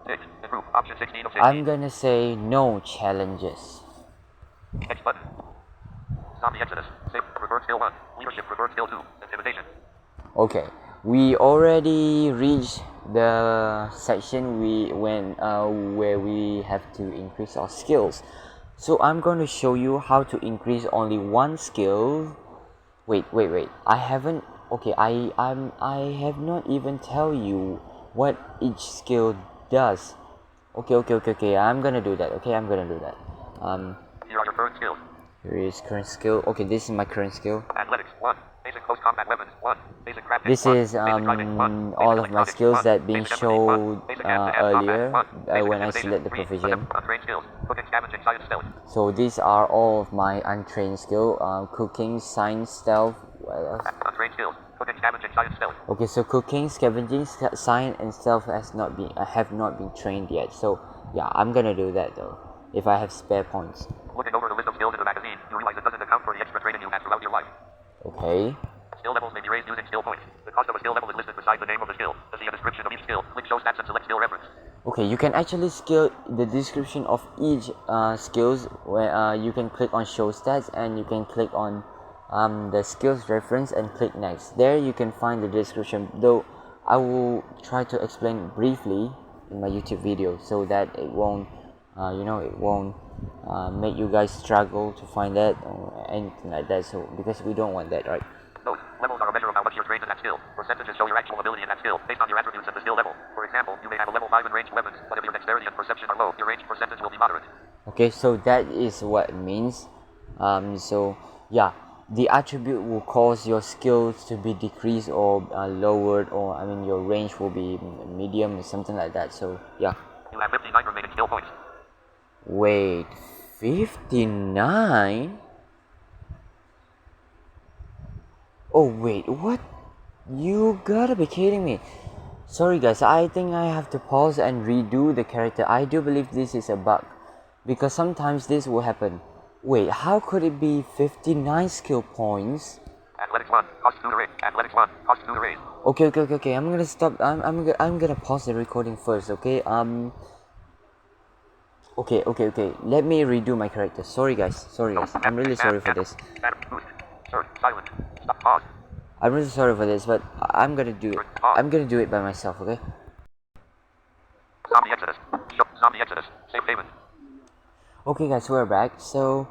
6. Improve. Option 16 of 16. I'm gonna say no challenges. X button. Zombie Exodus. Save. Preferred skill 1. Leadership. Preferred skill 2. Intimidation. Okay, we already reached the section where we have to increase our skills. So I'm going to show you how to increase only one skill. Wait. I haven't. Okay, I have not even tell you what each skill does. Okay. I'm gonna do that. Okay, I'm gonna do that. Here are your current skills. Here is current skill. Okay, this is my current skill. Athletics 1. Basic close combat weapons 1. Basic crafting This 1. is Basic driving 1. Basic all of my electronics, skills 1. that being Basic empathy, 1. showed Basic hand-to-hand earlier combat, 1. Basic when I intimidation, select the 3. provision. Untrained skills. Cooking, scavenging, science, stealth. So these are all of my untrained skill. Cooking, science, stealth. What else? Untrained skills. Cooking, scavenging, science, stealth. Okay, so cooking, scavenging, science, and stealth have not been trained yet. So yeah, I'm gonna do that though, if I have spare points. Looking over the list of skills in the magazine, you realize it doesn't account for the extra training you had throughout your life. Okay. Skill levels may be raised using skill points. The cost of a skill level is listed beside the name of the skill. To see a description of each skill, click Show Stats and select Skill Reference. Okay, you can actually skill the description of each skills where you can click on Show Stats and you can click on the skills reference and click Next. There you can find the description, though I will try to explain briefly in my YouTube video so that it won't make you guys struggle to find that or anything like that. So because we don't want that, right? Note, levels are a measure of how much you're trained in that skill. Percentages show your actual ability in that skill based on your attributes at the skill level. For example, you may have a level 5 in ranged weapons, but if your dexterity and perception are low, your range percentage will be moderate. Okay, so that is what it means. So yeah, the attribute will cause your skills to be decreased or lowered, or I mean your range will be medium or something like that. So yeah. You have 59 remaining skill points. Wait, 59? Oh wait, what? You gotta be kidding me. Sorry guys, I think I have to pause and redo the character. I do believe this is a bug, because sometimes this will happen. Wait, how could it be 59 skill points? Athletics 1, cost 2 to raise. Athletics 1, cost 2 to raise. Okay. I'm gonna stop. I'm gonna pause the recording first. Okay. Okay. Let me redo my character. Sorry guys. I'm really sorry for this. Boost. Search. Silent. Stop. Pause. I'm really sorry for this, but I'm gonna do it. I'm gonna do it by myself. Okay. Zombie Exodus. Zombie Exodus. Safe haven. Okay guys, we're back. So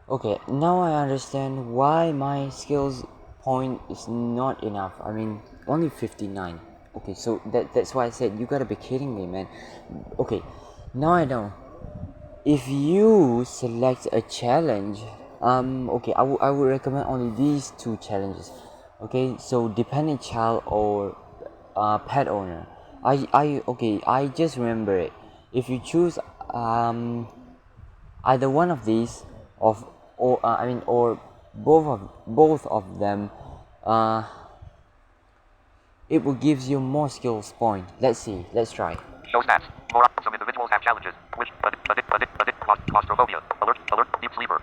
okay, now I understand why my skills point is not enough. I mean only 59. Okay, so that's why I said you gotta be kidding me, man. Okay, now I know. If you select a challenge, okay, I would recommend only these two challenges. Okay, so dependent child or pet owner. I just remember it. If you choose either one of these or both of them, it will give you more skills point. Let's see. Let's try. Show stats. More options. Some individuals have challenges. Which claustrophobia. Alert. Deep sleeper.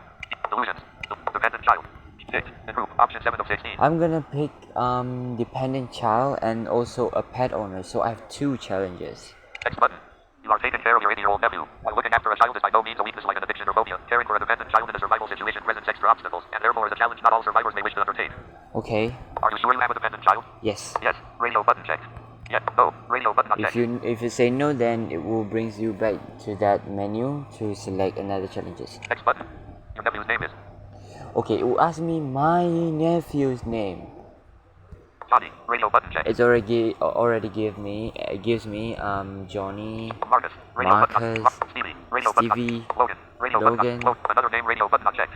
Delusions. Dependent child. 6. Improve. Option 7 of 16. screen. I'm gonna pick dependent child and also a pet owner. So I have 2 challenges. Next button. You are taking care of your 80-year-old nephew. While looking after a child is by no means a weakness like an addiction or phobia. Caring for a dependent child in a survival situation presents extra obstacles, and therefore is a challenge not all survivors may wish to undertake. Okay. Are you sure you have a dependent child? Yes. Yes. Radio button checked. Yes. No. Radio button not checked. If you say no, then it will brings you back to that menu to select another challenges. Next button. Your nephew's name is Okay, it will ask me my nephew's name. Johnny. Radio button checked. It's already gives me Johnny, Marcus. Radio button Marcus, not Stevie. Radio button Stevie, not Logan. Radio Logan. button not another name. Radio button not checked.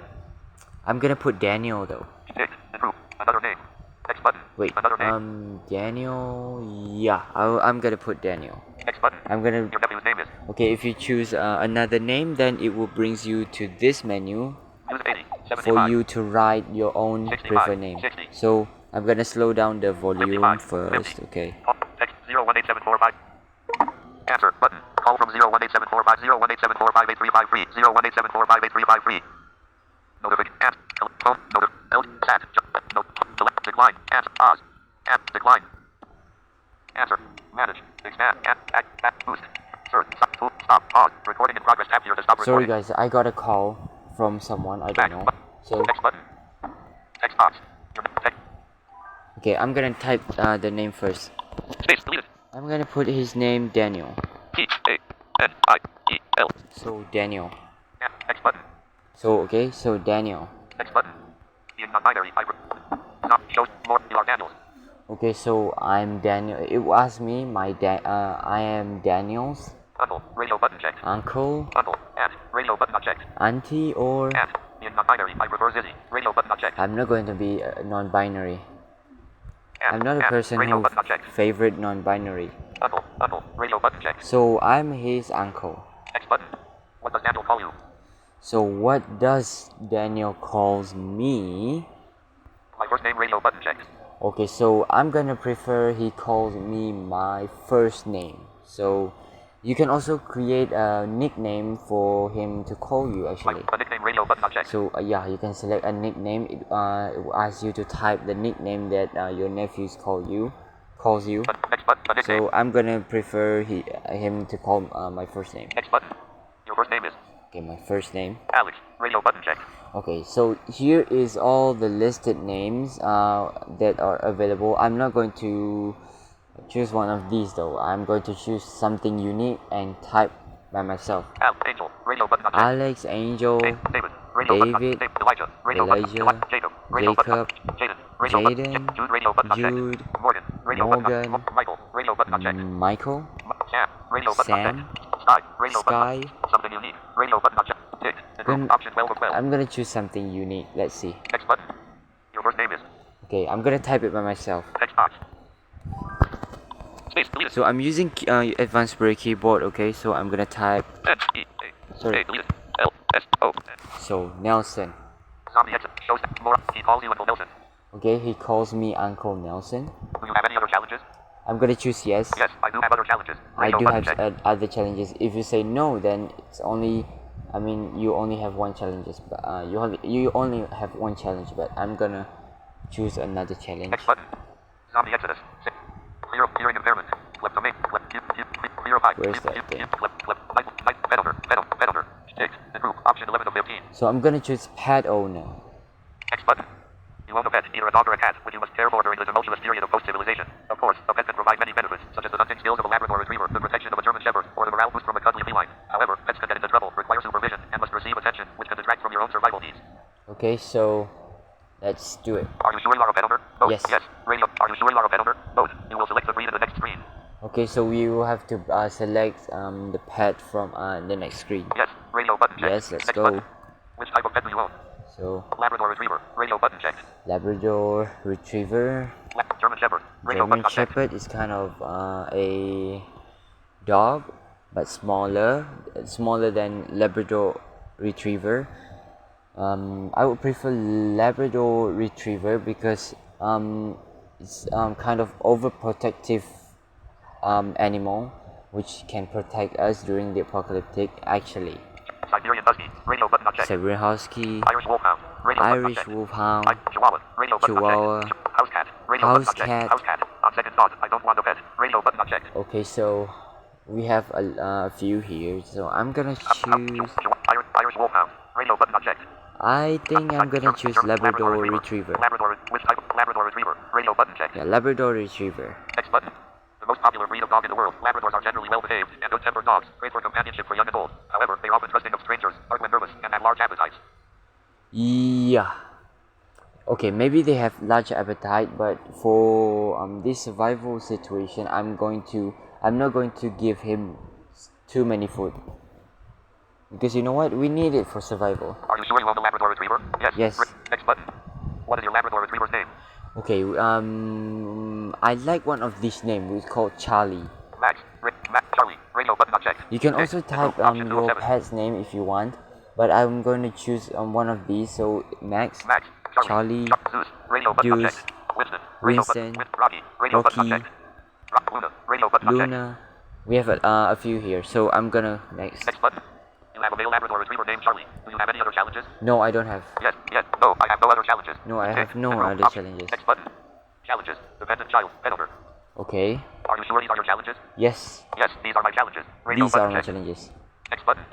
I'm gonna put Daniel though. Ticked. Improve. Another name. Next button. Wait, Another name. Daniel. Yeah, I'm gonna put Daniel. Next button. I'm gonna. Your nephew's name is Okay, if you choose another name, then it will brings you to this menu Music 80. for 75. you to write your own 65, preferred name. 60. So I'm gonna slow down the volume 55, first. 50. Okay. Text 018745. Answer button. Call from 018745 0187458353 0187458353. Notification. Phone. Chat. Select. Decline. Answer. Pause. Decline. Answer. Manage. Expand. Boost. Search. Stop. Pause. Recording in progress. Tap here to stop Sorry recording. guys, I got a call from someone. I don't know. So Text button. Text box. Text. okay, I'm gonna type the name first. Space. Deleted. I'm gonna put his name Daniel. T-A-N-I-E-L. So Daniel. Text button. So okay, so Daniel. Text button. In non-binary. Not shows more. You are Daniels. Okay, so I'm Daniel. It will ask me I am Daniel's Uncle. Radio button checked. uncle, Uncle. And. Radio button not checked. auntie, or And. In non-binary. I prefer Zizzy. Radio button not checked. I'm not going to be non-binary. And. I'm not a and. person Radio who button not checked. favorite non-binary. Uncle. Uncle. Radio button checked. So I'm his uncle. Text button. What does Daniel call you? So what does Daniel calls me? My first name. Radio button checked. Okay, so I'm gonna prefer he calls me my first name. So you can also create a nickname for him to call you actually. A nickname. Radio button not checked. So yeah, you can select a nickname. It will ask you to type the nickname that your nephews calls you. Next button. A nickname. So I'm gonna prefer him to call my first name. Next button. Your first name is Okay, my first name. Alex. Radio button checked. Okay, so here is all the listed names that are available. I'm not going to choose one of these though. I'm going to choose something unique and type by myself. Angel. Radio button not checked. Alex, Angel, David. Radio button not David, checked. Elijah. Radio button not Elijah, checked. Jacob. Radio button not Jacob, checked. Jaden. Radio button Jaden, checked. Jude. Radio button not checked. Jude, Morgan. Radio button not Morgan, checked. Michael. Radio button not checked. Michael, Sam. Radio button not Sam, checked. Sky. Radio button Sky. not checked. Something unique. Radio button not checked. Ticked. Then Option 12 of 12. I'm gonna choose something unique. Let's see. Next button. Your first name is Okay, I'm gonna type it by myself. text box. Space deleted. So I'm using advanced braille keyboard. Okay, so I'm gonna type. N-E-A. Sorry. Deleted. L-S-O. So Nelson. Zombie exit. Shows more. He calls you Uncle Nelson. Okay, he calls me Uncle Nelson. Do you have any other challenges? I'm gonna choose yes. Yes, I do have other challenges. I Radio do button have checked. other challenges. If you say no, then it's only. I mean, you only have one challenges, but you only have one challenge. But I'm gonna choose another challenge. Next button. Zombie exodus. Hearing impairment. Kleptomania. Clear pipe. Where's that thing? Pet owner. Ticked. Improve. Option 11 of 15. So I'm gonna choose pet owner. Next button. You own a pet, either a dog or a cat, which you must care for during the tumultuous period of post-civilization. Of course, a pet can provide many benefits, such as the hunting skills of a Labrador Retriever, the protection of a German Shepherd, or the morale boost from a cuddly feline. However, pets can get into trouble, require supervision, and must receive attention, which can detract from your own survival needs. Okay, so let's do it. Are you sure you are a pet owner? Both. Yes. Yes. Radio. Are you sure you are a pet owner? Both. You will select the breed in the next screen. Okay, so we will have to select the pet from the next screen. Yes. Radio button checked. Yes, let's next go. Button. Which type of pet do you own? So Labrador Retriever. Radio button checked. Labrador Retriever. German Shepherd. Radio German button checked. Shepherd is kind of a dog, but smaller than Labrador Retriever. I would prefer Labrador Retriever because it's kind of overprotective animal, which can protect us during the apocalyptic. Actually, Siberian Husky. Radio button not checked. Siberian Husky, Irish Wolfhound. Radio button Irish unchecked. Wolfhound, Chihuahua. Radio button Chihuahua, unchecked. House cat. Radio House button unchecked. cat. House cat. On second thought, I don't want a pet. Radio button unchecked. Okay, so we have a few here. So I'm gonna choose. Irish Wolfhound. Radio button unchecked. I think I'm gonna choose Labrador Retriever. Labrador. Which type of Labrador Retriever? Radio button checked. Yeah, Labrador Retriever. Next button. The most popular breed of dog in the world. Labradors are generally well-behaved and good-tempered dogs, great for companionship for young and old. However, they are often trusting of strangers, are when nervous, and have large appetites. Yeah. Okay, maybe they have large appetite, but for this survival situation, I'm not going to give him too many food. Because you know what? We need it for survival. Are you sure you own the Labrador Retriever? Yes. Yes. Next button. What is your Labrador Retriever's name? Okay, I like one of these names. It's called Charlie. Max. Charlie. Radio button unchecked. You can Next. also type Option your 207. pet's name if you want, but I'm going to choose one of these. So Max, Max. Charlie, Zeus. Radio button Zeus, unchecked. Winston. Radio Winston, button. Rocky. Radio button Rocky, unchecked. Luna. Radio button unchecked. Luna. We have a few here, so I'm gonna next. Next button. You have a male Labrador Retriever named Charlie. Do you have any other challenges? No, I don't have. Yes. No, I have no other challenges. No, I Okay. have no Control. other Option. challenges. Next button. Challenges. Dependent child. Pet owner. Okay. Are you sure these are your challenges? Yes, Yes, these are my challenges. Radio these are button my checked. challenges. Next button.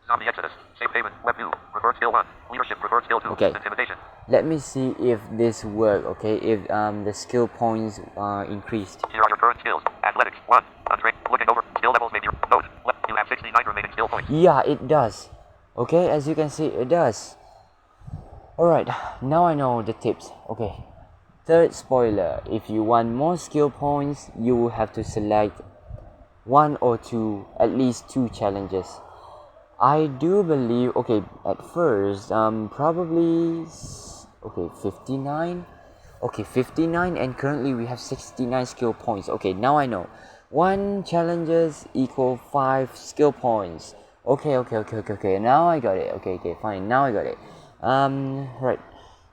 Zombie Exodus. Safe haven. Web view. Preferred skill 1. Leadership. Preferred skill 2. Okay. Intimidation. Let me see if this work. Okay, if the skill points are increased. Here are your current skills. Athletics. 1. Untrained. Looking over. Skill levels may be... Note. You have 69 remaining skill points. Yeah, it does. Okay, as you can see, it does. Alright, now I know the tips. Okay, third spoiler. If you want more skill points, you will have to select one or two, at least two challenges. I do believe, okay, at first, probably, okay, 59. Okay, 59, and currently we have 69 skill points. Okay, now I know. One challenges equal 5 skill points. Okay. Now I got it. Okay, fine. Now I got it. Right.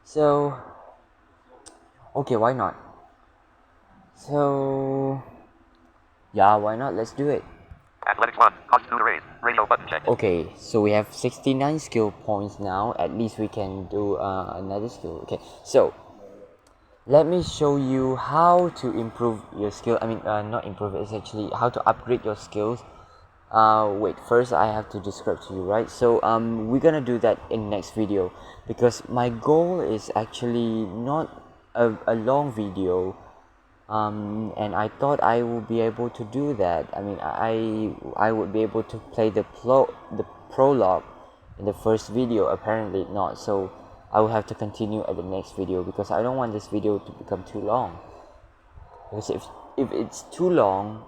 So, okay, why not? So, yeah, why not? Let's do it. Athletics 1. Cost 2 to raise. Radio button checked. Okay, so we have 69 skill points now. At least we can do another skill. Okay, so let me show you how to improve your skill. I mean, not improve, it's actually how to upgrade your skills. Wait, first I have to describe to you, right? So we're gonna do that in next video, because my goal is actually not a long video, and I thought I would be able to do that. I mean, I would be able to play the prologue in the first video. Apparently not, so I will have to continue at the next video, because I don't want this video to become too long, because if it's too long,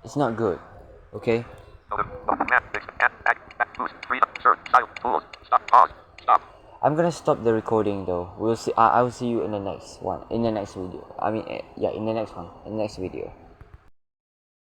it's not good. Okay. I'm gonna stop the recording though. We'll see. I will see you in the next one. In the next video. I mean, yeah, in the next one. In the next video.